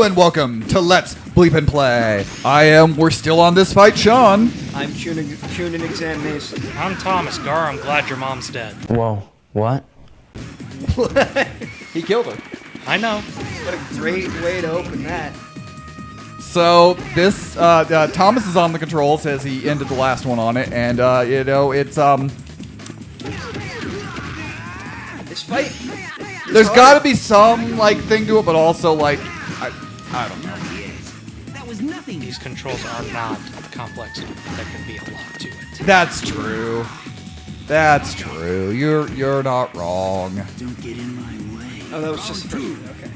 Hello and welcome to Let's Bleepin Play. We're still on this fight, Sean. I'm tuning exam Mason. I'm Thomas. Garra, I'm glad your mom's dead. Whoa, what? He killed her. I know. What a great way to open that. So this, Thomas is on the controls as he ended the last one on it, and it's This fight. There's got to be some like thing to it, but also like I don't know. That was nothing. These controls are not complex enough. There can be a lot to it. That's true. That's true. You're not wrong. Don't get in my way. Oh, that was just for okay.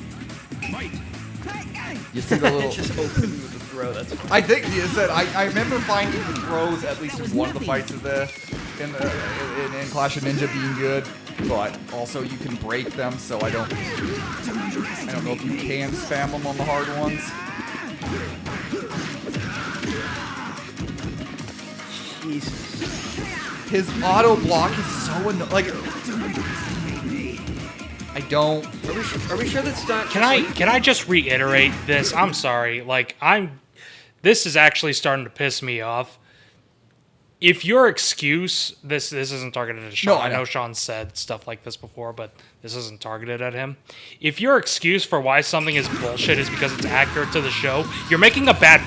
You see the little. Just open with the throw. That's fine. I think you said I remember finding the throws at least in one of the fights of in Clash of Ninja being good, but also you can break them, so I don't know if you can spam them on the hard ones. Jesus. His auto block is so annoying. Like I don't. Are we sure that's not? Can I just reiterate this? I'm sorry. Like this is actually starting to piss me off. If your excuse, this isn't targeted at Sean. No, I know Sean said stuff like this before, but this isn't targeted at him. If your excuse for why something is bullshit is because it's accurate to the show, you're making a bad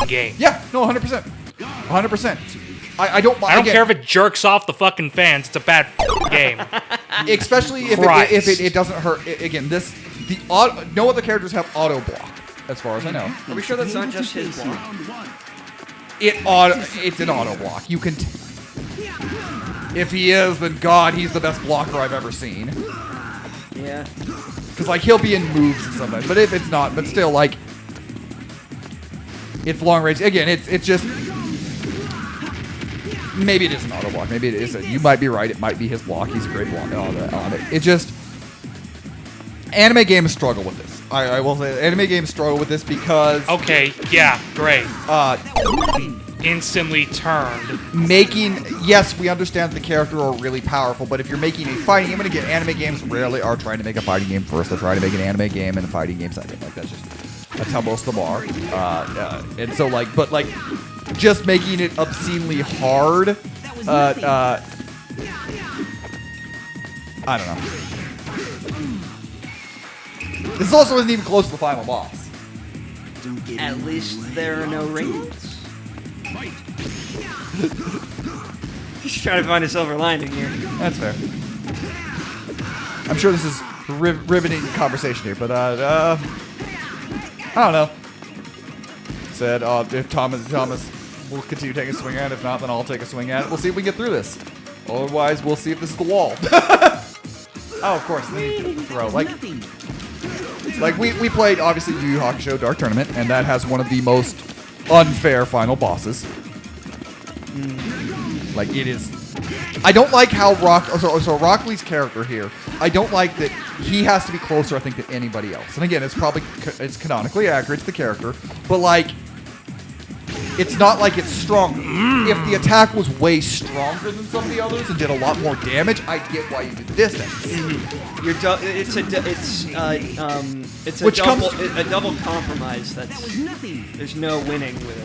game. Yeah, no, 100%. 100%. I don't care if it jerks off the fucking fans. It's a bad game. Especially if it doesn't hurt. No other characters have auto block, as far as I know. Are we sure that's not just his block? It's an auto block. You can. If he is, then God, he's the best blocker I've ever seen. Yeah. Because like he'll be in moves and sometimes, but if it's not, but still like, it's long range. Again, it's just. Maybe it is an auto block. Maybe it isn't. You might be right. It might be his block. He's a great block on it. It just. Anime games struggle with this. I will say anime games struggle with this because. Okay, yeah, great. Instantly turned. Yes, we understand the character are really powerful, but if you're making a fighting game, and again, anime games rarely are trying to make a fighting game first. They're trying to make an anime game and a fighting game second. Like that's how most of them are. And so like, but like. Just making it obscenely hard. I don't know. This also isn't even close to the final boss. At least there are no rings. Just trying to find a silver lining here. That's fair. I'm sure this is riveting conversation here, but I don't know. Said if Thomas will continue taking a swing at it. If not, then I'll take a swing at it. We'll see if we can get through this. Otherwise, we'll see if this is the wall. Oh, of course. Then you throw. Like we played, obviously, Yu Yu Hakusho Dark Tournament, and that has one of the most unfair final bosses. Like, it is... I don't like how So Rock Lee's character here, I don't like that he has to be closer, I think, than anybody else. And again, it's canonically accurate to the character, but, like... It's not like it's strong. If the attack was way stronger than some of the others and did a lot more damage, I get why you do distance. It's a double compromise. There's no winning with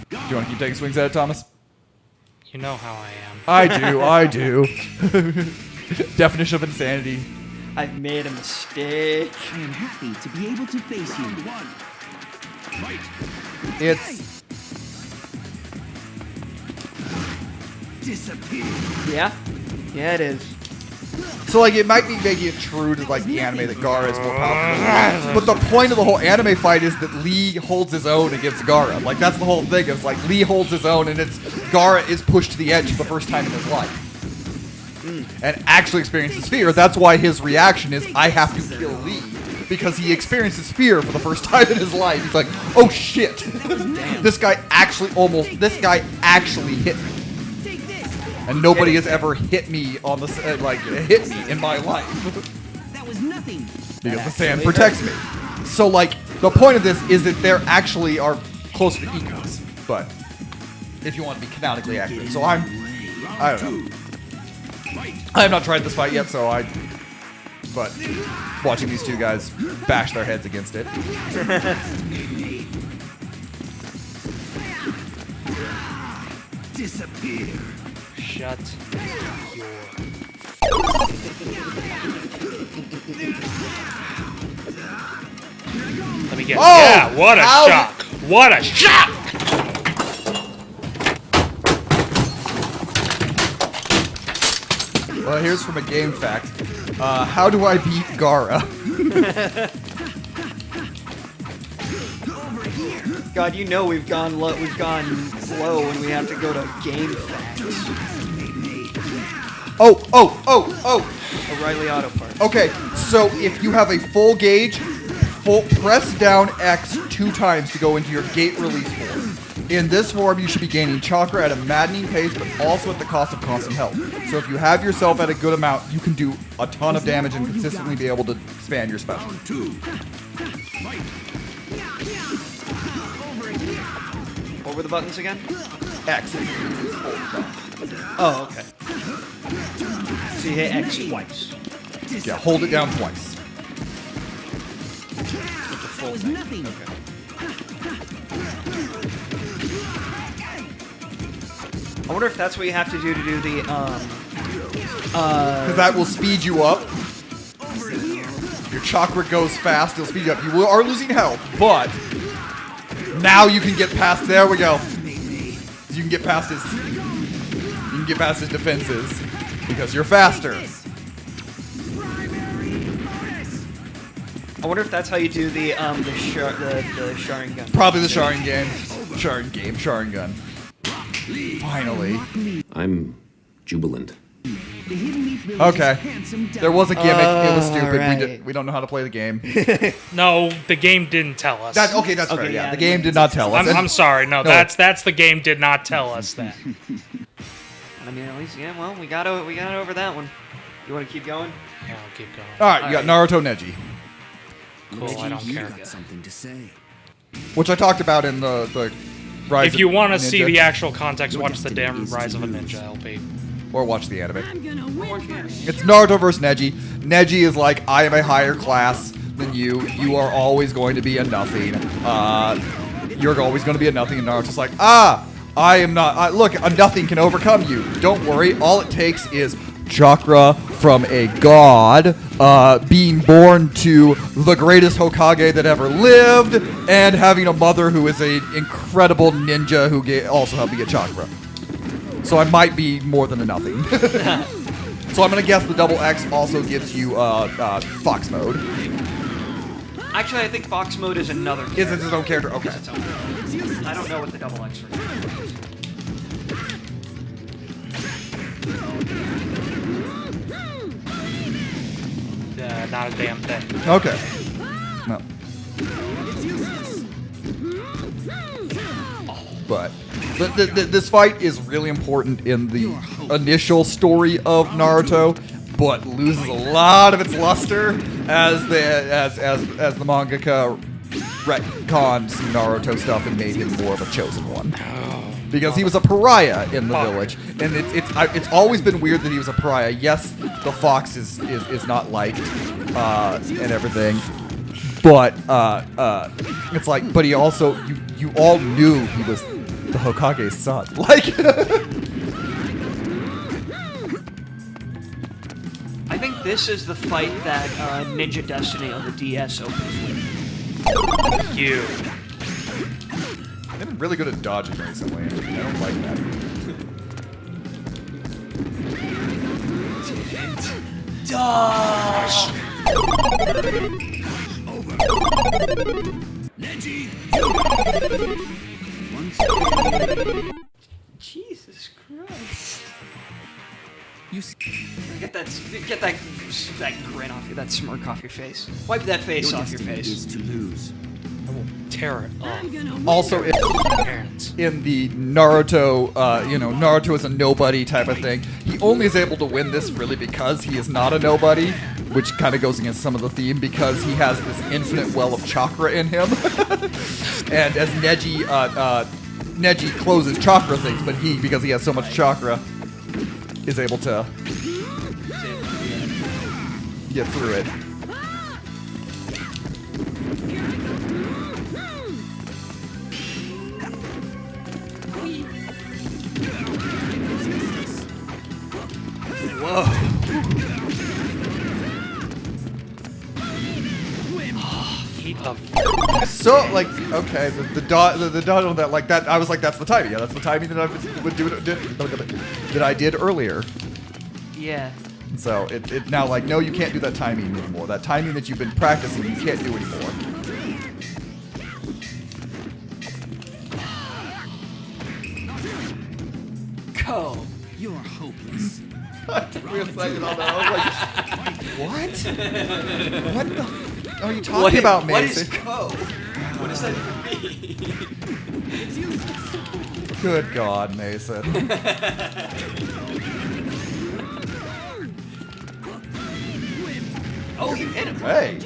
it. Do you want to keep taking swings at it, Thomas? You know how I am. I do. Definition of insanity. I've made a mistake. I am happy to be able to face you. It's... Disappear. Yeah? Yeah, it is. So, like, it might be making it true to, like, the anime that Garra is more powerful. But the point of the whole anime fight is that Lee holds his own against Garra. Like, that's the whole thing. It's like, Lee holds his own, and it's... Garra is pushed to the edge for the first time in his life. And actually experiences fear. That's why his reaction is, I have to kill Lee. Because he experiences fear for the first time in his life. He's like, oh shit. This guy actually hit me. And nobody has ever hit me on the, hit me in my life. That was nothing. Because the sand protects me. So, like, the point of this is that they're actually are closer to equals. But, if you want to be canonically accurate. So I don't know. I have not tried this fight yet, so but watching these two guys bash their heads against it. Disappear. Shut your... Let me guess. Oh, Yeah, what a how- shock. What a shock! Well, here's from a game fact. How do I beat Garra? God, you know we've gone low when we have to go to game facts. O'Reilly Auto Parts. Okay, so if you have a full gauge, press down X 2 times to go into your gate release form. In this form, you should be gaining chakra at a maddening pace, but also at the cost of constant health. So if you have yourself at a good amount, you can do a ton of damage and consistently be able to expand your special. What were the buttons again? X. Oh, okay. So you hit X twice. Yeah, hold it down twice. That was nothing. I wonder if that's what you have to do the Because that will speed you up. Your chakra goes fast, it'll speed you up. You are losing health, but now you can get past, there we go. You can get past his defenses because you're faster. I wonder if that's how you do the Sharingan. Probably the Sharingan. Finally. I'm jubilant. The Hidden Leaf Village Okay. is handsome There was a gimmick. It was stupid. Alright. We don't know how to play the game. No, the game didn't tell us. That's fair. Okay, Yeah, yeah, the game did not tell us. I'm sorry. No, No. that's the game did not tell us that. I mean, at least, yeah. Well, we got over that one. You want to keep going? Yeah, I'll keep going. All right, you got Naruto Neji, Cool, I don't care. got something to say. which I talked about in the Rise If of you want to Ninja, see the actual context, watch the damn Rise of a Ninja LP. or watch the anime. I'm gonna win. It's Naruto versus Neji. Neji is like, I am a higher class than you. You are always going to be a nothing. You're always going to be a nothing. And Naruto's like, I am not. Look, a nothing can overcome you. Don't worry. All it takes is chakra from a god, being born to the greatest Hokage that ever lived, and having a mother who is an incredible ninja who also helped me get chakra. So I might be more than a nothing. So I'm gonna guess the double X also gives you Fox mode. Actually, I think Fox mode is another. Is it his own character? Okay. It's its own. I don't know what the double X is. Not a damn thing. Okay. No. But this fight is really important in the initial story of Naruto, but loses a lot of its luster as the mangaka retconned some Naruto stuff and made him more of a chosen one. Because he was a pariah in the village, and it's always been weird that he was a pariah. Yes, the fox is not liked and everything, but it's like, but he also you all knew he was the Hokage's son. Like, I think this is the fight that Ninja Destiny on the DS opens with. You. I've been really good at dodging recently. I don't like that. Jesus Christ! You see, Get that grin off you, that smirk off your face. Wipe that face your off your destiny face. is to lose. Tear it off. Also, Parents. in the Naruto, Naruto is a nobody type of thing. He only is able to win this really because he is not a nobody, which kind of goes against some of the theme because he has this infinite well of chakra in him. And as Neji closes chakra things, but because he has so much chakra, is able to get through it. Whoa. So like, okay, the dodge on that, like that, I was like, that's the timing. Yeah, that's the timing that I would do that I did earlier. Yeah. So it now like, no, you can't do that timing anymore. That timing that you've been practicing, you can't do anymore. Go. You're hopeless. It took me a second on that. I was like, what? What the f are you talking about, What Mason? is go? What does that mean? Good God, Mason. Oh, you hit him. Hey.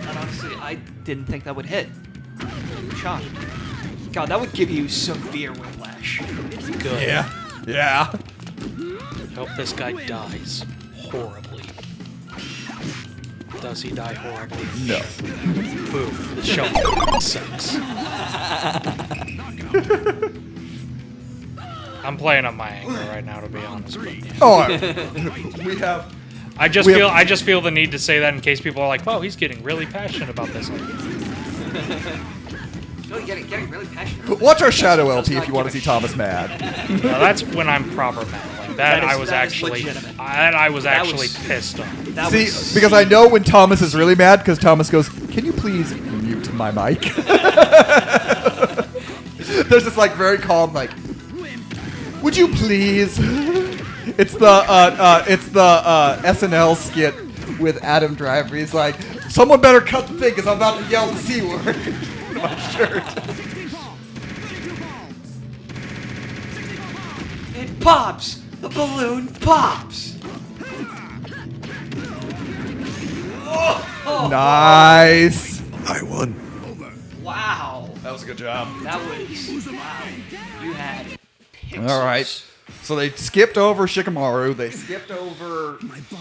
And honestly, I didn't think that would hit. I'm shocked. God, that would give you severe whiplash. Good. Yeah. Yeah. Hope this guy dies horribly. Does he die horribly? No. Boo. The show sucks. I'm playing up my anger right now, to be honest with you. Oh, we have. I just feel the need to say that in case people are like, "Whoa, he's getting really passionate about this." Really getting really passionate. Watch our Shadow LP if you want to see Thomas mad. Now, that's when I'm proper mad. Like that, I was that is actually, legitimate. I was That actually was- pissed off. That See, was because I know when Thomas is really mad, because Thomas goes, "Can you please mute my mic?" There's this like very calm like, "Would you please?" It's the SNL skit with Adam Driver. He's like, "Someone better cut the thing, because I'm about to yell the C word." In my shirt. It pops. The balloon pops. Oh, Nice. I won. wow. That was a good job. That was wow. You had pixels. All right. So they skipped over Shikamaru. They skipped over.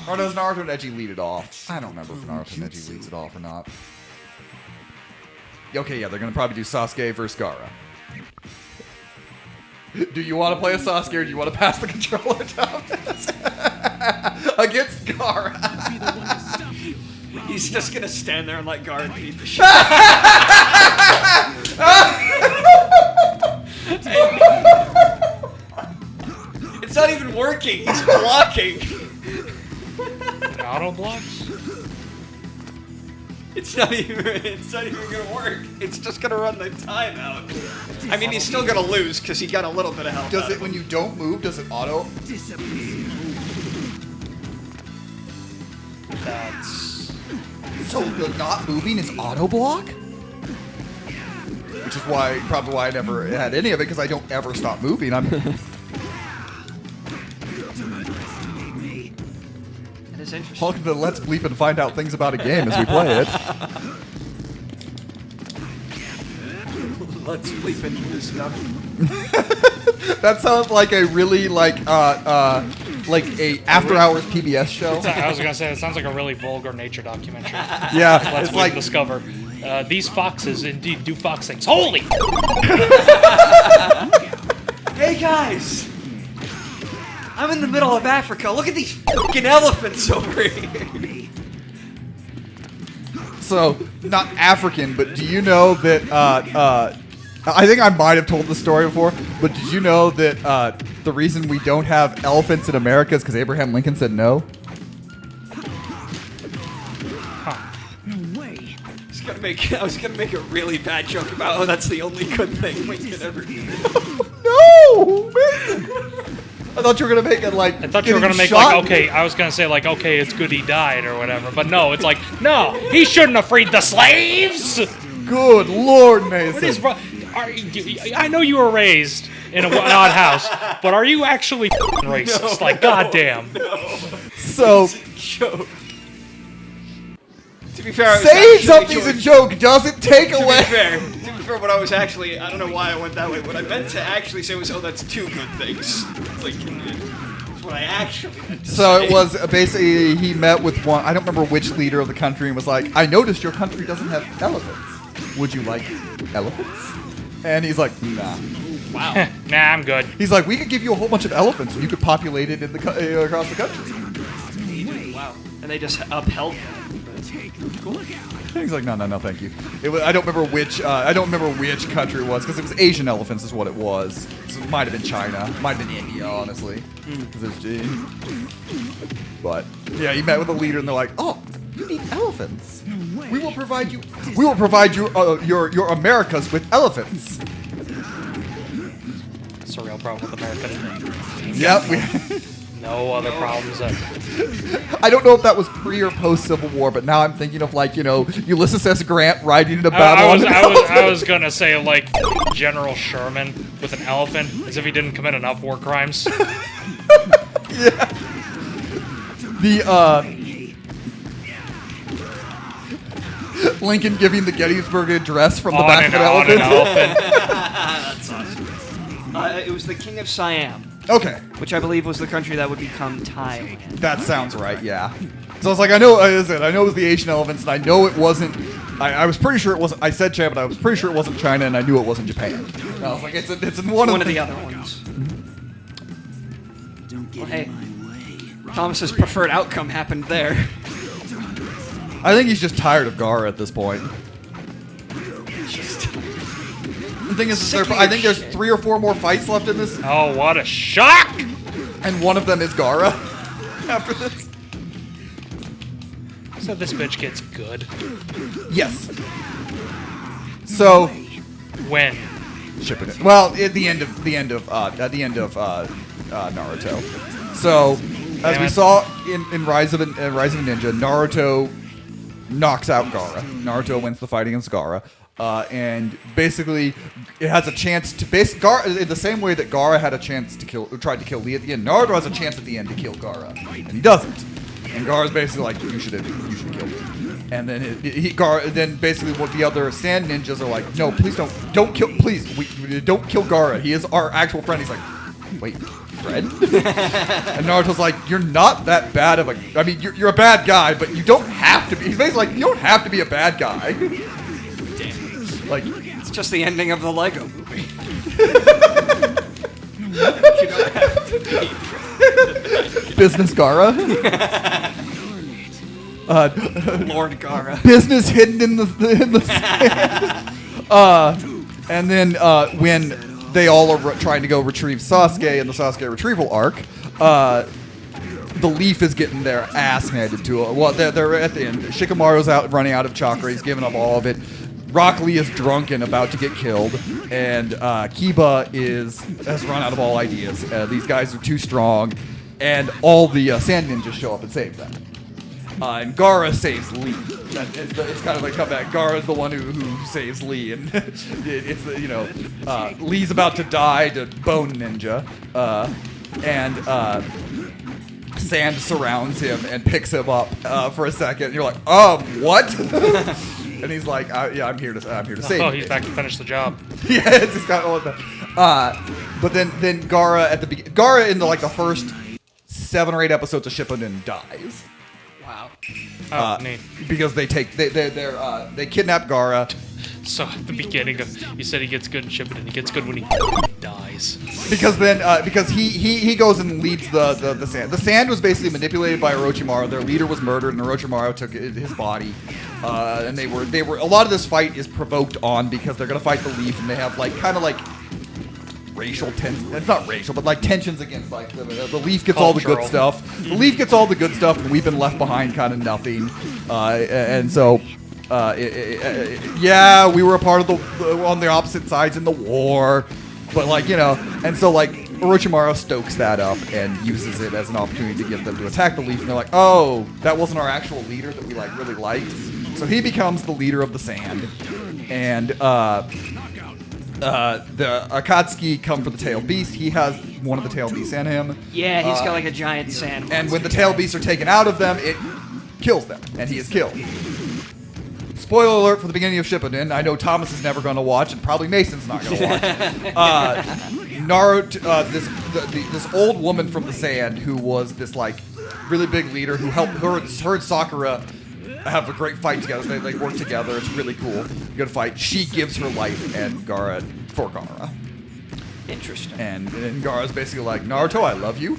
Or does Naruto and Neji lead it off? I don't remember if Naruto and Neji leads it off or not. Okay, yeah, they're gonna probably do Sasuke versus Garra. Do you want to play a Sasuke or do you want to pass the controller, Thomas? Against Garra. He's just gonna stand there and let Garra beat the shit. It's not even working. He's blocking. Auto blocks? It's not even gonna work. It's just gonna run the timeout. I mean, he's still gonna lose because he got a little bit of health. Does out it, of when you don't move, does it auto? That's So the not moving is auto block? Which is probably why I never had any of it, because I don't ever stop moving. That is interesting. Welcome to Let's Bleep and find out things about a game as we play it. Let's bleep into this stuff. That sounds like a really like a after hours PBS show. I was gonna say it sounds like a really vulgar nature documentary. Yeah, Let's it's like discover. These foxes indeed do fox things. Holy! Hey guys! I'm in the middle of Africa. Look at these fucking elephants over here. so not African, but do you know that I think I might have told the story before, but did you know that the reason we don't have elephants in America is because Abraham Lincoln said no? No way. I was gonna make a really bad joke about, oh, that's the only good thing we could ever do. No! I thought you were gonna make it like. I thought you were gonna make shot. like, okay, I was gonna say like, okay, it's good he died or whatever, but no, it's like, no, he shouldn't have freed the slaves. Good Lord, Mason. What is wrong? I know you were raised in an odd house, but are you actually racist? Goddamn. So Joke. To be fair, I was saying actually something's a joke doesn't take To be away. fair, what I was actually, I don't know why I went that way. What I meant to actually say was, oh, that's two good things. Like, it's one what I actually meant to So say. it was basically he met with one. I don't remember which leader of the country, and was like, "I noticed your country doesn't have elephants. Would you like elephants?" And he's like, "Nah." Wow. Nah, I'm good. He's like, "We could give you a whole bunch of elephants, and you could populate it in the across the country." Wow. And they just upheld him. He's like, "No, thank you." I don't remember which. I don't remember which country it was because it was Asian elephants, is what it was. So it might have been China, might have been India, honestly. 'Cause but yeah, he met with a leader, and they're like, "Oh, you need elephants. We will provide you. We will provide you your Americas with elephants." It's a real problem with America. Yep. No other problems. I don't know if that was pre or post Civil War, but now I'm thinking of Ulysses S. Grant riding in a battle. I was gonna say like General Sherman with an elephant, as if he didn't commit enough war crimes. Yeah. Lincoln giving the Gettysburg Address from the back of an elephant. That's awesome. It was the King of Siam, Okay, which I believe was the country that would become Thailand. that sounds right. Yeah. So I was like, I know it was the Asian elephants, and I know it wasn't. I was pretty sure it wasn't. I said China, but I was pretty sure it wasn't China, and I knew it wasn't Japan. And I was like, it's in one One of of the other ones. Don't get Hey. in my way. Thomas's preferred outcome happened there. I think he's just tired of Garra at this point. The thing is, I think there's 3 or 4 more fights left in this, Oh, what a shock! and one of them is Garra. After this, So this bitch gets good. yes. So, When? shipping it. Well, at the end of Naruto. So, as we Damn it. saw in Rise of a Ninja, Naruto knocks out Garra. Naruto wins the fight against Garra. And basically, it has a chance to Garra in the same way that Garra had a chance to tried to kill Lee at the end. Naruto has a chance at the end to kill Garra, and he doesn't. And Garra's basically like, you should have killed him. And then then basically what the other Sand Ninjas are like, no, please don't kill, please, we don't kill Garra. He is our actual friend. He's like, wait, friend? And Naruto's like, you're not that bad of a. I mean, you're a bad guy, but you don't have to be. He's basically like, you don't have to be a bad guy. Like, It's just the ending of the Lego movie. You don't have to be business Garra. Lord Garra. Business hidden in the sand. And then when they all are trying to go retrieve Sasuke in the Sasuke retrieval arc, the Leaf is getting their ass handed to her. Well, they're at the end. Shikamaru's running out of chakra. He's giving up all of it. Rock Lee is drunk and about to get killed, and Kiba has run out of all ideas. These guys are too strong, and all the Sand Ninjas show up and save them. And Garra saves Lee. It's kind of like comeback. Garra's the one who saves Lee, and it's Lee's about to die to Bone Ninja, and Sand surrounds him and picks him up for a second. And you're like, what? And he's like, I'm here to save you. Oh, he's back to finish the job. Yes, he's got all of that. But then Garra Garra in the first 7 or 8 episodes of Shippuden dies. Wow. Oh, neat. Because they kidnap Garra. So at the beginning of, you said he gets good in Shippuden. He gets good when he dies. Because he goes and leads the Sand. The Sand was basically manipulated by Orochimaru. Their leader was murdered, and Orochimaru took his body. And they were a lot of this fight is provoked on because they're gonna fight the Leaf, and they have kind of racial tension. It's not racial, but tensions against the Leaf gets all the good Cultural. stuff. The Leaf gets all the good stuff, and we've been left behind kind of nothing. And so. Yeah, we were a part of on the opposite sides in the war, but and so Orochimaru stokes that up and uses it as an opportunity to get them to attack the Leaf, and they're like, oh, that wasn't our actual leader that we really liked, so he becomes the leader of the Sand, and the Akatsuki come for the Tail Beast. He has one of the Tail Beasts in him. Yeah, he's got a giant sand. And when the Tail Beasts are taken out of them, it kills them, and he is killed. Spoiler alert for the beginning of Shippuden. I know Thomas is never going to watch, and probably Mason's not going to watch. Naruto, this old woman from the sand who was this like really big leader who helped her and Sakura have a great fight together. They like work together. It's really cool. Good fight. She gives her life and Garra for Garra. Interesting. And Garra's basically like, Naruto, I love you.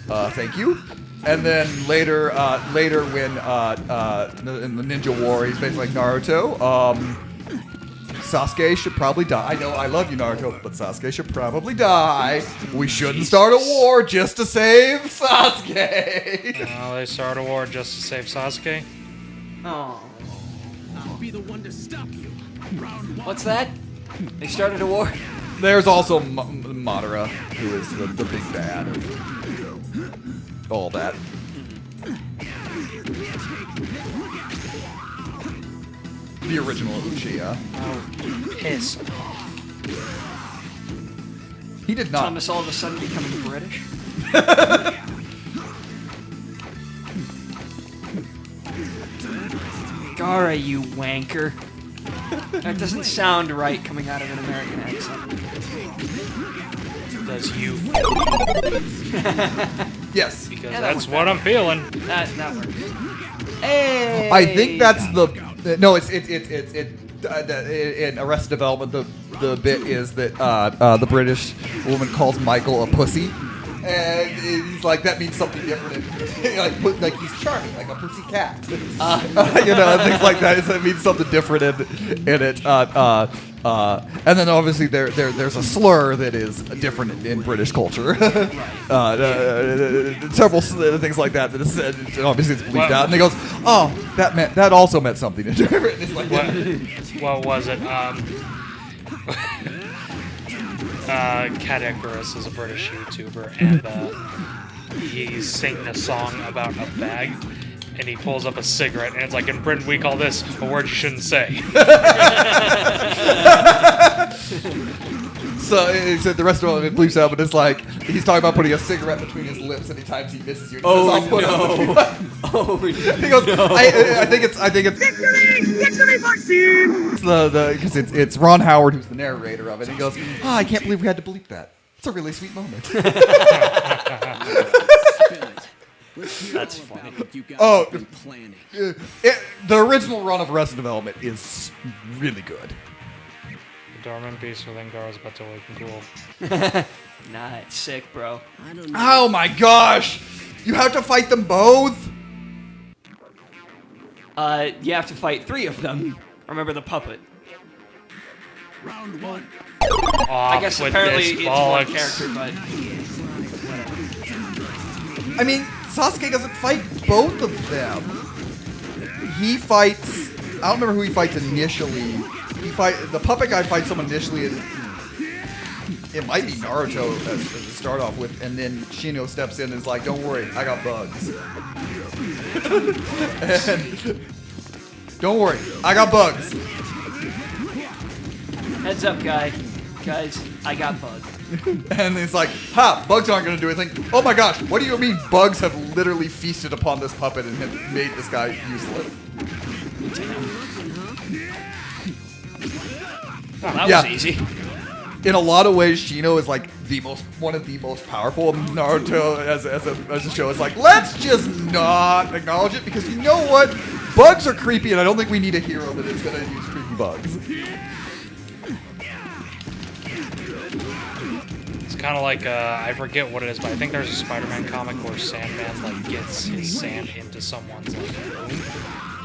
Thank you. And then later when in the Ninja War, he's basically like, Naruto, Sasuke should probably die. I know I love you, Naruto, but Sasuke should probably die. We shouldn't start a war just to save Sasuke. Oh, they start a war just to save Sasuke? Oh. I'll be the one to stop you. Round one. What's that? They started a war? There's also Madara, who is the big bad of all that. The original Uchiha. Oh, piss. He did not. Thomas all of a sudden becoming British? Garra, you wanker. That doesn't sound right coming out of an American accent. Does you? Yes. Because Yeah, that that's went what I'm feeling. That works. Hey! I think that's no. It's in Arrested Development. The bit is that the British woman calls Michael a pussy, and he's like that means something different. like he's charming, like a pussy cat. You know, and things like that. It means something different in it. And then obviously there's a slur that is different in British culture. Several things like that is said. Obviously it's bleeped out, and he goes, "Oh, that also meant something different." It's like, what was it? Cat Icarus is a British YouTuber, and he's singing a song about a bag. And he pulls up a cigarette, and it's like, in Britain, we call this a word you shouldn't say. So he said the rest of it bleeps out, but it's like he's talking about putting a cigarette between his lips anytime he misses you. He Oh, says, "I'll put it no. between my-" Oh, He goes, I think it's because it's Ron Howard who's the narrator of it. And he goes, "Oh, I can't believe we had to bleep that. It's a really sweet moment." That's funny. You guys Oh. have been planning. The original run of Arrested Development is really good. The dormant beast within Garra's about to awaken cool. Nah, it's sick, bro. I don't know. Oh my gosh! You have to fight them both? You have to fight 3 of them. Remember the puppet. Round one. I guess apparently it's one bollocks. character, but I mean, Sasuke doesn't fight both of them. He fights... I don't remember who he fights initially. The puppet guy fights someone initially, and it might be Naruto as to start off with, and then Shino steps in and is like, "Don't worry, I got bugs." And, "Don't worry, I got bugs." heads up, guys, I got bugged. And it's like, "Ha, bugs aren't going to do anything." Oh my gosh, what do you mean bugs have literally feasted upon this puppet and have made this guy useless? Well, that Yeah. was easy. In a lot of ways, Shino is like one of the most powerful. Naruto as a show is like, let's just not acknowledge it because you know what? Bugs are creepy, and I don't think we need a hero that is going to use creepy bugs. It's kind of like, I forget what it is, but I think there's a Spider-Man comic where Sandman, like, gets his sand into someone's, like, room.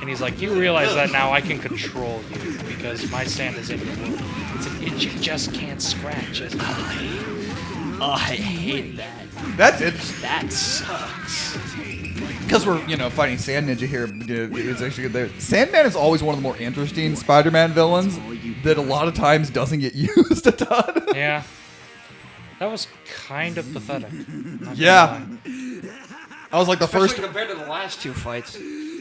And he's like, you realize that now I can control you because my sand is in your room. It's an itch you just can't scratch. Isn't it? Oh, I hate that. That's it. That sucks. Because we're, fighting Sand Ninja here. It's actually good there. Sandman is always one of the more interesting Spider-Man villains that a lot of times doesn't get used a ton. Yeah. That was kind of pathetic. Not gonna Yeah. lie. I was like the Especially first. compared to the last 2 fights.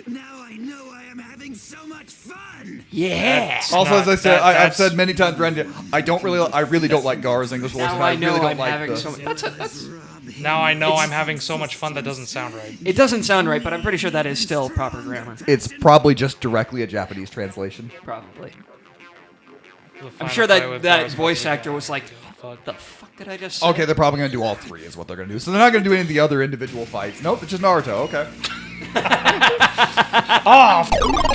Now I know I am having so much fun. Yeah. That's Also, not- as I said, that- I've that's- said many times, Randy, I really don't like Garra's English voice, Now and I I know really don't I'm like having the. so much. That's. Now I know I'm having so much fun that doesn't sound right. It doesn't sound right, but I'm pretty sure that is still proper grammar. It's probably just directly a Japanese translation. Probably. I'm sure that voice actor was like, what the fuck did I just say? Okay, they're probably gonna do all three, is what they're gonna do. So they're not gonna do any of the other individual fights. Nope, it's just Naruto. Okay. Oh,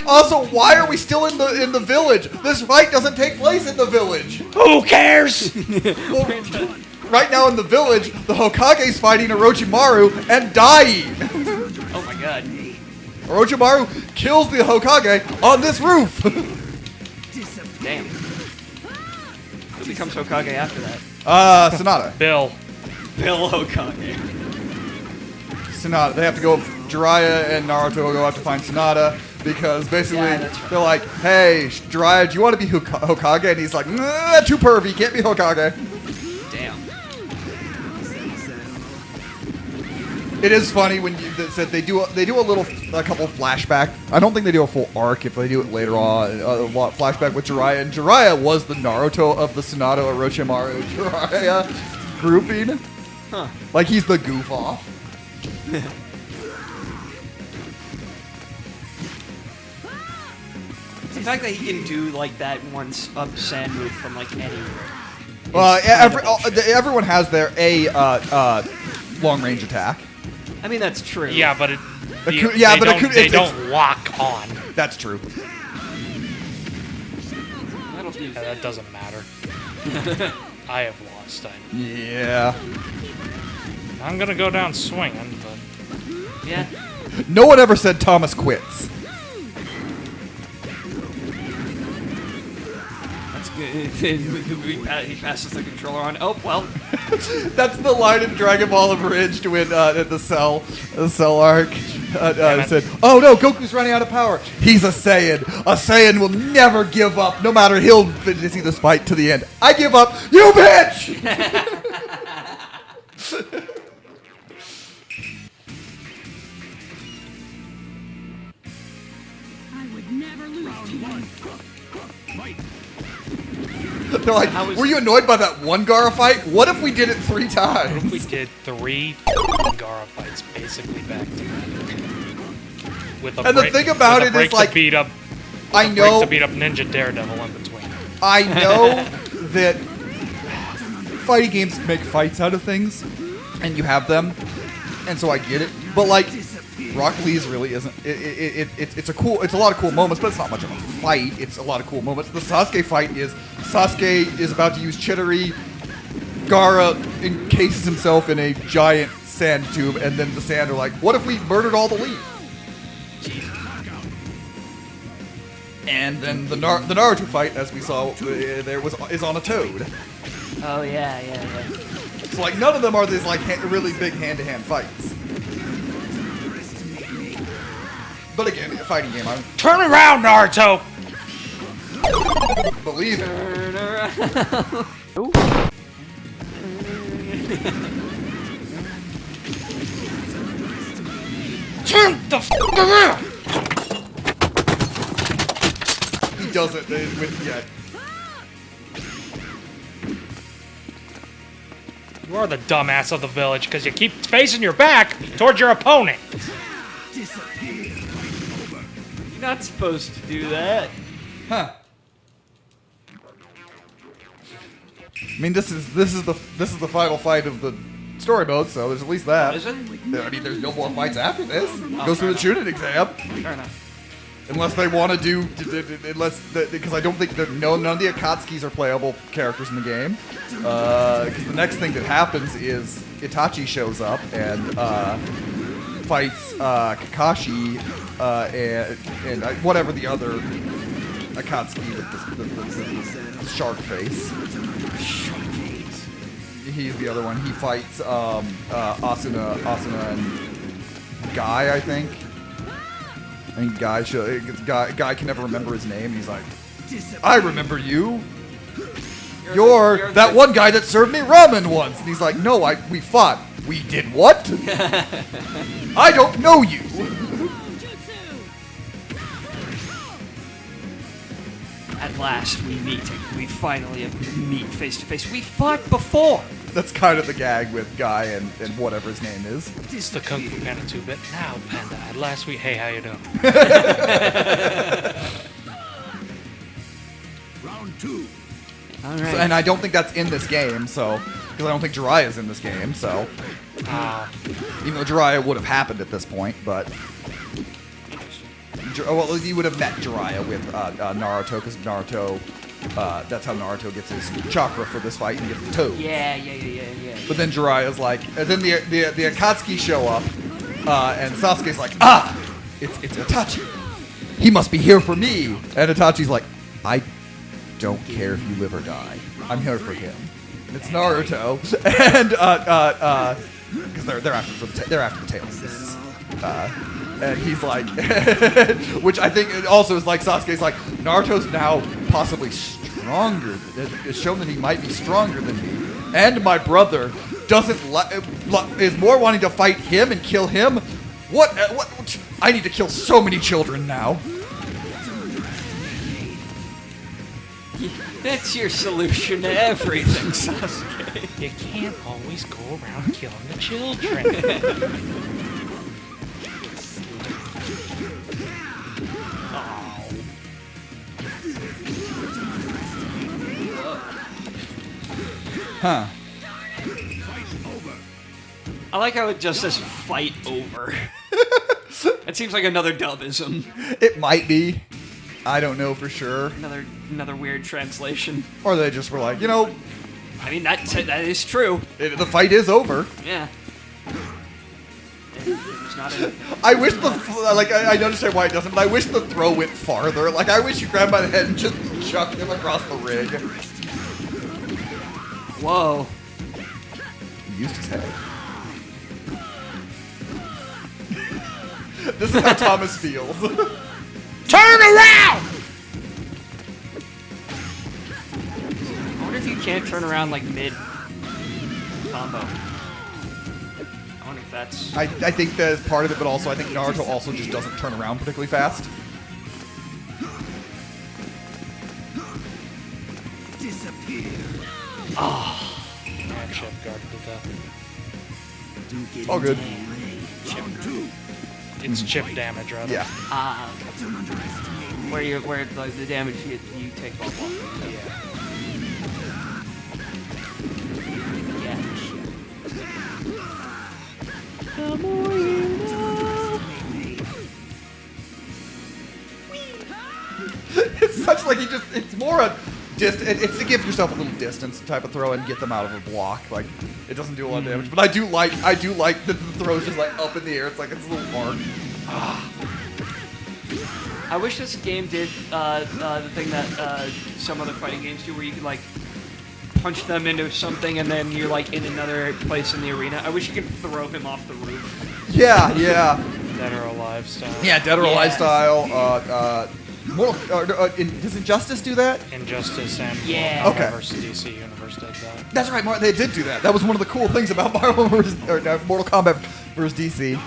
Also, why are we still in the village? This fight doesn't take place in the village. who cares? Well, right now in the village, the Hokage's fighting Orochimaru and dying. Oh my god. Orochimaru kills the Hokage on this roof. Damn. Who becomes Hokage after that? Sonata. Bill. Bill Hokage. Sonata. They have to go. Jiraiya and Naruto will go out to find Sonata because basically Yeah, that's right. they're like, "Hey, Jiraiya, do you want to be Hokage?" And he's like, "Nah, too pervy. Can't be Hokage." Damn. It is funny when you said they do a couple flashback. I don't think they do a full arc. If they do it later on, a flashback with Jiraiya, and Jiraiya was the Naruto of the Sonata Orochimaru Jiraiya grouping. Huh. Like he's the goof off. The fact that he can do like that one up sand move from like anywhere. Well, is kind of bullshit. everyone has their long range attack. I mean, that's true. Yeah, but They don't lock on. That's true. That'll do. Yeah, that doesn't matter. I have lost. Yeah. I'm gonna go down swinging, but Yeah. No one ever said Thomas quits. That's good. He passes the controller on. Oh, well. That's the line in Dragon Ball Abridged when the Cell arc said, "Oh no, Goku's running out of power. He's a Saiyan. A Saiyan will never give up, no matter he'll see this fight to the end. I give up, you bitch." I would never lose to you. They're like, How is- "Were you annoyed by that one Garra fight? What if we did it 3 times?" we did 3 Garra fights basically back to back. With a And the break, thing about with a it is, break like, to beat up, I break know, to beat up Ninja Daredevil in between. I know that fighting games make fights out of things, and you have them, and so I get it. But like, Rock Lee's really isn't. It's a lot of cool moments, but it's not much of a fight. It's a lot of cool moments. The Sasuke fight is Sasuke is about to use Chidori. Garra encases himself in a giant sand tube, and then the sand are like, "What if we murdered all the Lee?" And then the Naruto fight, as we saw, is on a toad. Oh, yeah. So like none of them are these like really big hand-to-hand fights. But again, a fighting game, I Turn around, Naruto! believe it. Turn around. Ooh. Turn the f around! He doesn't yet. You are the dumbass of the village because you keep facing your back towards your opponent. You're not supposed to do that. Huh. I mean, this is the final fight of the story mode, so there's at least that. Is it? I mean, there's no more fights after this. Goes through the Chunin exam. Fair enough. Unless they want to do, because I don't think that none of the Akatsukis are playable characters in the game. Because the next thing that happens is Itachi shows up and fights Kakashi and whatever the other Akatsuki with the shark face. He's the other one. He fights Asuna and Guy, I think. I think Guy can never remember his name. He's like, "I remember you. You're that one guy that served me ramen once." And he's like, "No, we fought. We did what? I don't know you." At last, we meet. We finally meet face to face. We fought before. That's kind of the gag with Guy and whatever his name is. It's the Kung Fu Panda 2-bit. Now, Panda, at last we... Hey, how you doing? Round 2. All right. And I don't think that's in this game, so because I don't think Jiraiya's in this game, so even though Jiraiya would have happened at this point, but well, you would have met Jiraiya with Naruto, because Naruto, that's how Naruto gets his chakra for this fight, and he gets the toad. Yeah. But then Jiraiya's like, and then the Akatsuki show up, and Sasuke's like, it's Itachi. He must be here for me. And Itachi's like, I don't care if you live or die. I'm here for him. And it's Naruto, and because they're after the tail. And he's like, which I think also is like Sasuke's like, Naruto's now possibly stronger. It's shown that he might be stronger than me, and my brother is more wanting to fight him and kill him. What? I need to kill so many children now. That's your solution to everything, Sasuke. You can't always go around killing the children. Huh. I like how it just says "fight over." It seems like another dubism. It might be. I don't know for sure. Another weird translation. Or they just were like, I mean, that is true. the fight is over. Yeah. It's not a... I wish I understand why it doesn't, but I wish the throw went farther. Like, I wish you grabbed by the head and just chucked him across the ring. Whoa. He used his head. This is how Thomas feels. Turn around! I wonder if you can't turn around like mid combo. I wonder if that's... I think that is part of it, but also I think Naruto also just doesn't turn around particularly fast. Disappear. Man, Chip guarded to death. Don't get All good. It's chip damage, rather. Yeah. Don't underestimate me. where like the damage you take off. Yeah. The more you know. It's such like it's more a it's to give yourself a little distance type of throw and get them out of a block. Like, it doesn't do a lot of damage, but I do like the throw's just like up in the air. It's like it's a little arc. I wish this game did the thing that some other fighting games do, where you can like punch them into something and then you're like in another place in the arena. I wish you could throw him off the roof. Yeah. Dead or Alive style. Yeah, Dead or Alive style. Does Injustice do that? Injustice and Yeah. Mortal Okay. Kombat versus DC Universe did that. That's right, they did do that. That was one of the cool things about Mortal Kombat versus DC.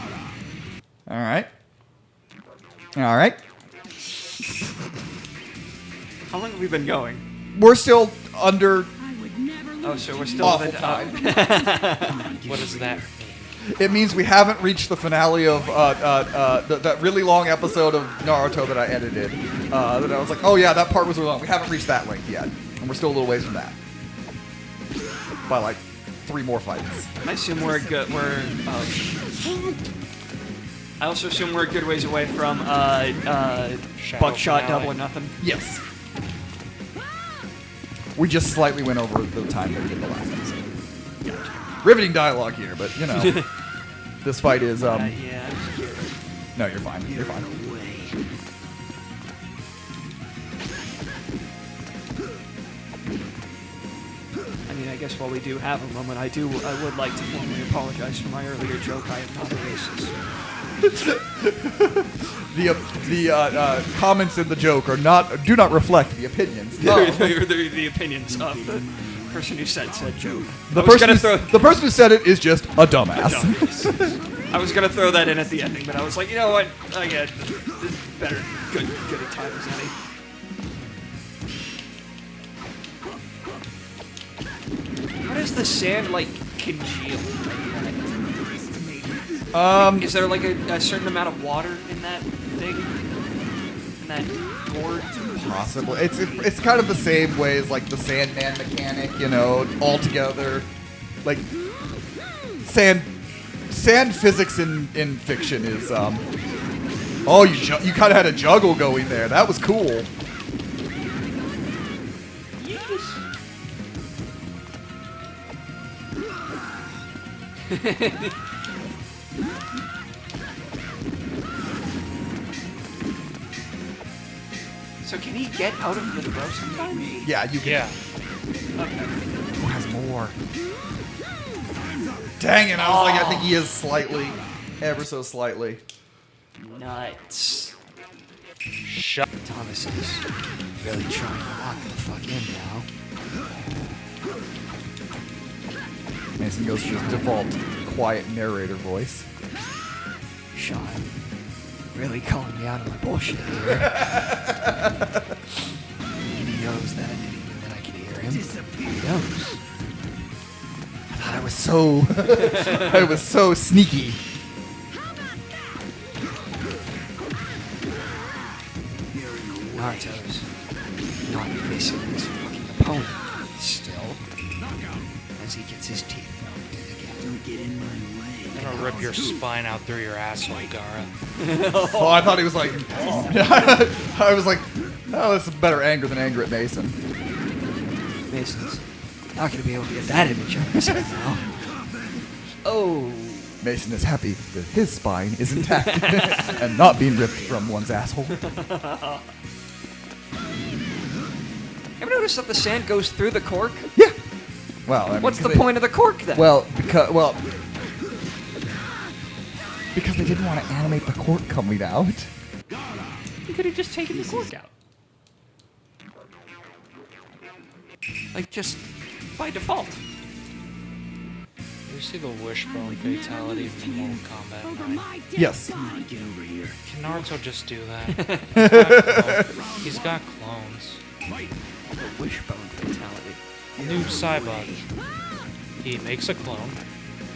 All right. How long have we been going? We're still under. Oh, so we're still Awful at time. What does that mean? It means we haven't reached the finale of that really long episode of Naruto that I edited. That I was like, oh yeah, that part was really long. We haven't reached that length yet, and we're still a little ways from that. By like 3 more fights. I assume we're good. I also assume we're a good ways away from Buckshot finale. Double or Nothing. Yes. We just slightly went over the time that we did the last episode. Riveting dialogue here, but this fight is Yeah. No, you're fine. You're fine. I mean, I guess while we do have a moment, I would like to formally apologize for my earlier joke. I am not a racist. The comments in the joke do not reflect the opinions. They're the opinions of the person who said joke. The person who said it is just a dumbass. I was gonna throw that in at the ending, but I was like, you know what? I get this is better. Good a time as any. How does the sand like congeal? Is there like a certain amount of water in that thing? In that gourd Possibly. It's kind of the same way as like the Sandman mechanic, you know, all together. Like sand physics in fiction is oh, you kind of had a juggle going there. That was cool. So can he get out of the throw sometimes? Yeah, you can. Yeah. Okay. Who has more? Dang it! I was like, I think he is slightly, ever so slightly. Nuts. Shut. Thomas is really trying to lock the fuck in now. Mason goes to his default quiet narrator voice. Sean, really calling me out of my bullshit here. And he knows that. Did he know that I can hear him? He knows. I thought I was so, I was so sneaky. Naruto's not facing his fucking opponent still, as he gets his teeth knocked in again. Don't get in my way. I'm gonna rip your spine out through your asshole, Garra. Oh, I thought he was like, I was like, oh, that's better anger than anger at Mason. Mason's not gonna be able to get that image out of his head now. Oh. Mason is happy that his spine is intact and not being ripped from one's asshole. Ever notice that the sand goes through the cork? Yeah. Well, I mean, What's the point of the cork then? Well, because they didn't want to animate the cork coming out. You could have just taken the cork out. Like, just by default. You see the wishbone fatality from Mortal Kombat 9? Yes. Come on, get over here. Can Naruto just do that? He's got clones. The wishbone fatality. Noob Saibot. He makes a clone,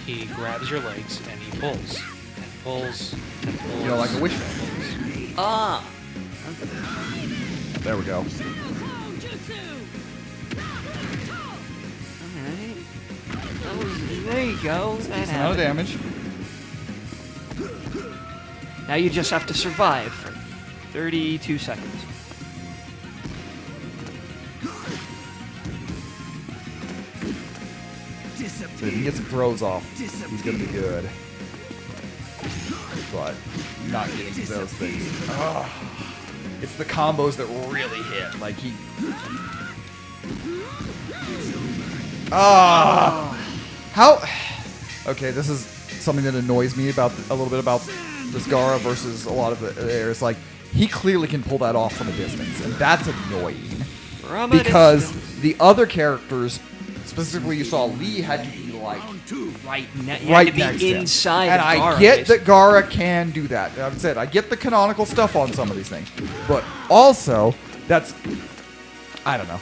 he grabs your legs, and he pulls. And pulls, and pulls. You know, like a wishbone. Ah. There we go. Alright. There you go. That Amount of happened. damage. Now you just have to survive for 32 seconds. So if he can get some throws off, he's gonna be good. But not getting to those things. Ugh. It's the combos that really hit. Like he. How? Okay, this is something that annoys me about a little bit about this Garra versus a lot of the airs. Like he clearly can pull that off from a distance, and that's annoying. Because the other characters, specifically you saw Lee, had to be like right right to next be to him. inside And of I Garra, get basically. that Garra can do that. I've said I get the canonical stuff on some of these things, but also that's I don't know.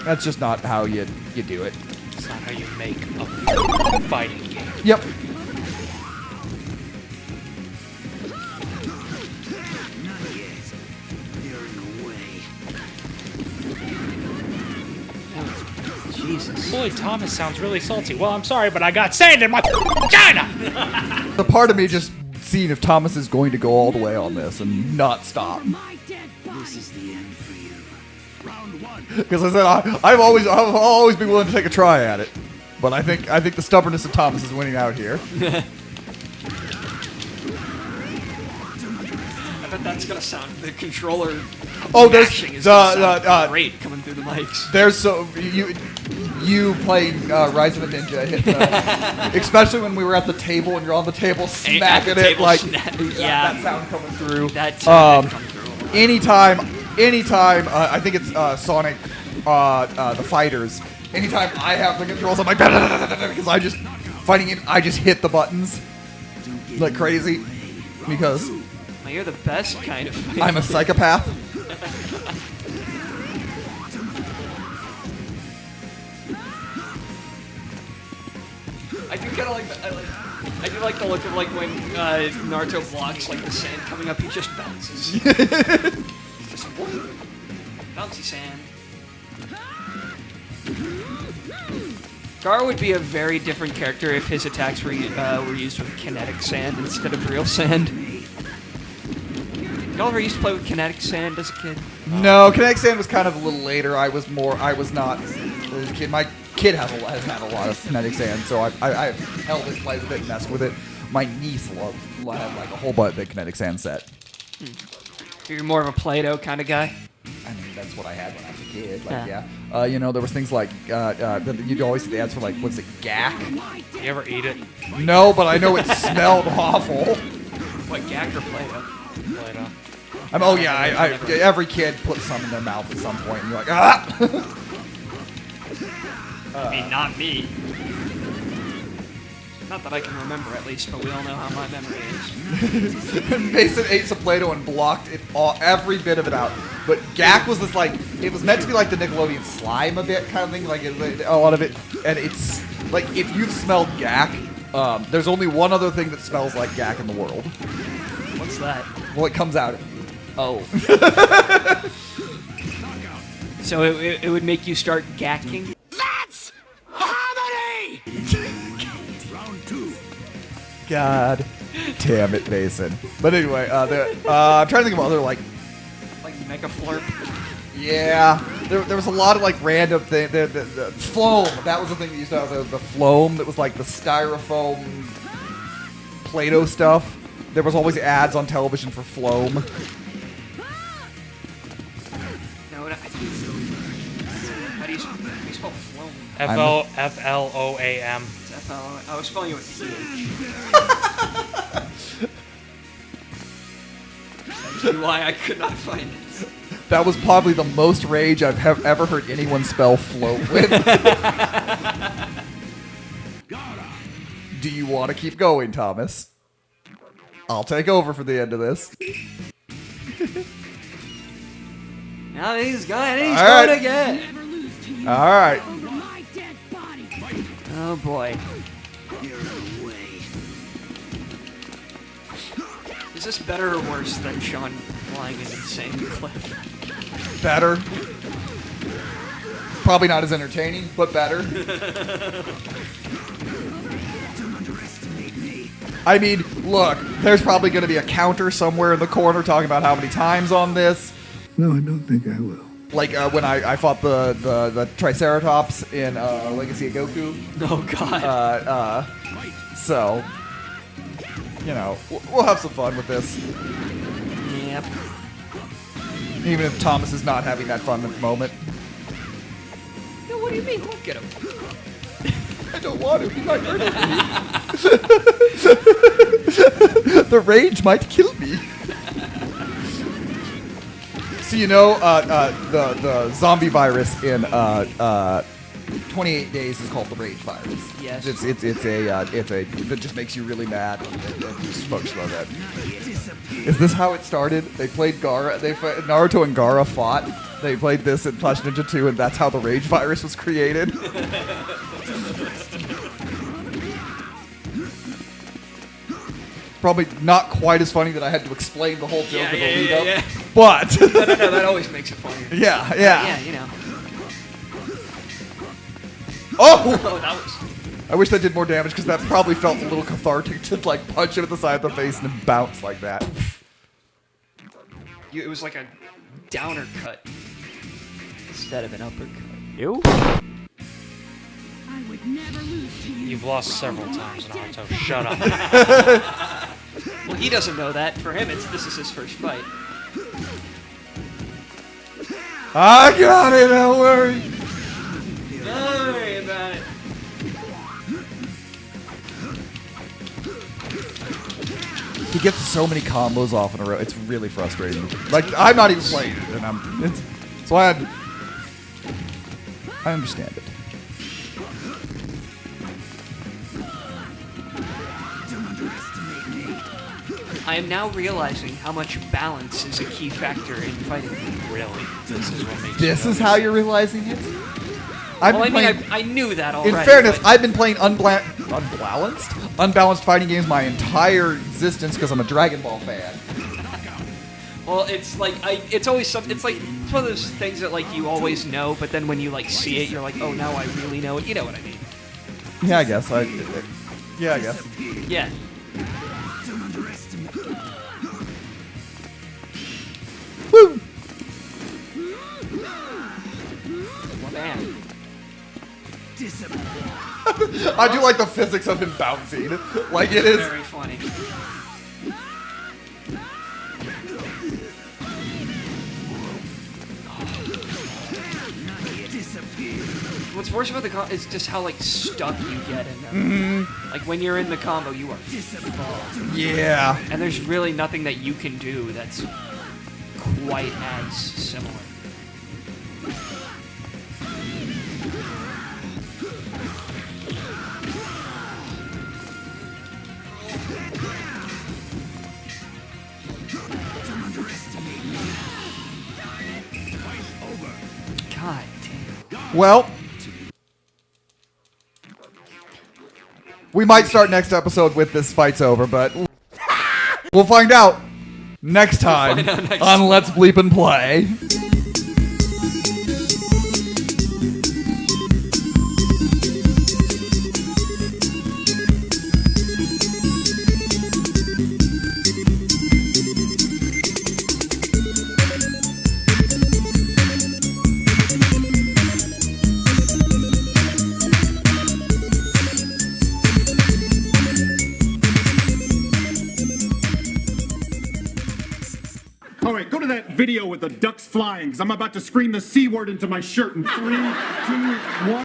That's just not how you do it. It's not how you make a fighting game. Yep. Jesus. Boy, Thomas sounds really salty. Well, I'm sorry, but I got sand in my vagina! The part of me just seeing if Thomas is going to go all the way on this and not stop. This is the end for you. Round one. Because I said I'll always be willing to take a try at it, but I think the stubbornness of Thomas is winning out here. I bet that's gonna sound the controller. Oh, there's mashing is gonna sound great coming through the mics. There's so you playing Rise of a Ninja, hit the, especially when we were at the table and you're on the table smacking At the it table like yeah, that sound coming through. That sound coming through. Anytime, I think it's Sonic, the fighters. Anytime I have the controls, I'm like because I just fighting it. I just hit the buttons like crazy because Well, you're the best kind of. I'm a psychopath. I do kind of like. I do like the look of like when Naruto blocks like the sand coming up. He just bounces. sand. Garra would be a very different character if his attacks were used with kinetic sand instead of real sand. Y'all ever used to play with kinetic sand as a kid? No, kinetic sand was kind of a little later. I was not as a kid. My kid has had a lot of kinetic sand, so I've held it, played with it, messed with it. My niece had like a whole bunch of kinetic sand set. You're more of a Play-Doh kind of guy? I mean, that's what I had when I was a kid. Like, yeah. You know, there was things like you'd always see the ads for like, what's it, gack? You ever eat it? No, but I know it smelled awful. What, gack or Play-Doh? Play-Doh. Oh yeah, every kid puts some in their mouth at some point, and you're like, ah. I mean, not me. Not that I can remember, at least, but we all know how my memory is. Mason ate some Play-Doh and blocked it all, every bit of it out. But gack was this like, it was meant to be like the Nickelodeon slime a bit kind of thing, like a lot of it. And it's like, if you've smelled gack, there's only one other thing that smells like gack in the world. What's that? Well, it comes out of you. Oh. So it would make you start gacking? That's harmony! God damn it, Mason. But anyway, I'm trying to think of other like Mega Flurp? yeah, there was a lot of like random thing. The Floam, that was the thing that used to have the Floam that was like the styrofoam Play-Doh stuff. There was always ads on television for Floam. No, how do you spell Floam? F-L-O-A-M. I was spelling it with PH. That's why I could not find it. That was probably the most rage I've ever heard anyone spell float with. Do you want to keep going, Thomas? I'll take over for the end of this. Now he's going. He's All going right. again. All right. Oh boy. Is this better or worse than Sean flying an insane cliff? Better. Probably not as entertaining, but better. I mean, look, there's probably going to be a counter somewhere in the corner talking about how many times on this. No, I don't think I will. Like when I fought the Triceratops in Legacy of Goku. Oh god. So, you know, we'll have some fun with this. Yep. Even if Thomas is not having that fun at the moment. No, what do you mean? Look at him. I don't want to. He might murder me. The rage might kill me. So you know, the zombie virus in 28 days is called the rage virus. Yes. It's that just makes you really mad. And folks love that. Is this how it started? They played Garra. Naruto and Garra fought. They played this in Flash Ninja 2, and that's how the rage virus was created. Probably not quite as funny that I had to explain the whole joke in the lead up. yeah. But No, that always makes it funnier. yeah. Yeah, you know. Oh! Oh, that was. I wish that did more damage because that probably felt a little cathartic to like punch him at the side of the face and then bounce like that. It was like a downer cut instead of an uppercut. You? I would never lose to you. You've lost several times, Naruto. Shut up. Well, he doesn't know that. For him, this is his first fight. I got it, don't worry. Don't worry about it. He gets so many combos off in a row. It's really frustrating. Like I'm not even playing it, and so I understand it. I am now realizing how much balance is a key factor in fighting. Really? This is what makes This you is how you're realizing it. I've Well, I been mean, playing. I knew that already. In fairness, but- I've been playing unbalanced fighting games my entire existence because I'm a Dragon Ball fan. Well, it's like it's always something. It's like it's one of those things that like you always know, but then when you like see it, you're like, oh, now I really know it. You know what I mean? Yeah, I guess. Yeah, I guess. Yeah. Woo! Well, man. I do like the physics of him bouncing. Like it is. Very funny. What's worse about the combo is just how like stuck you get in them. Like when you're in the combo, you are fucked. Yeah. And there's really nothing that you can do that's quite as similar. God damn. Well, we might start next episode with this fight's over, but we'll find out next time find out next on Let's Bleepin' Play. All right, go to that video with the ducks flying, because I'm about to scream the C word into my shirt in 3, 2, 1.